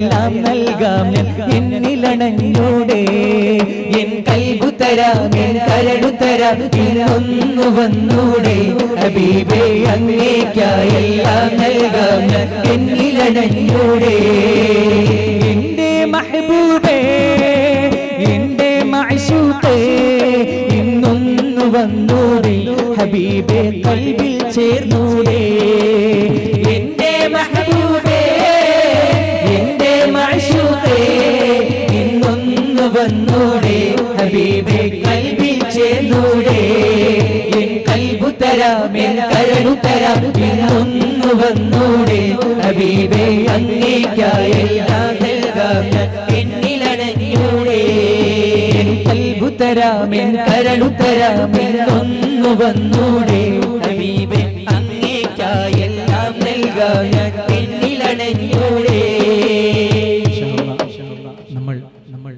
എല്ലാം നൽകാം എന്നിലണഞ്ഞൂടെ എൻ കൽബു തരാം എൻ കരളു തരാം ഇന്നൊന്നു വന്നൂടെ ഹബീബേ അങ്ങേയ്ക്കായി എല്ലാം നൽകാം എന്നിലണഞ്ഞൂടെ എന്റെ മഹബൂബേ എന്റെ മഅ്ശൂഖേ ഇന്നൊന്നു വന്നൂടെ ഹബീബേ കൽബിൽ ചേർന്നൂടെ എന്റെ മഹബൂബേ ഇന്നൊന്നു വന്നൂടെ ഹബീബേ കൽബിൽ ചേർന്നൂടെ എൻ കൽബു തരാം എൻ കരളു തരാം ഇന്നൊന്നു വന്നൂടെ ഹബീബേ അങ്ങേയ്ക്കായി എല്ലാം നൽകാം എന്നിലണഞ്ഞൂടെ എൻ കൽബു തരാം എൻ കരളു തരാം ഇന്നൊന്നു വന്നൂടെ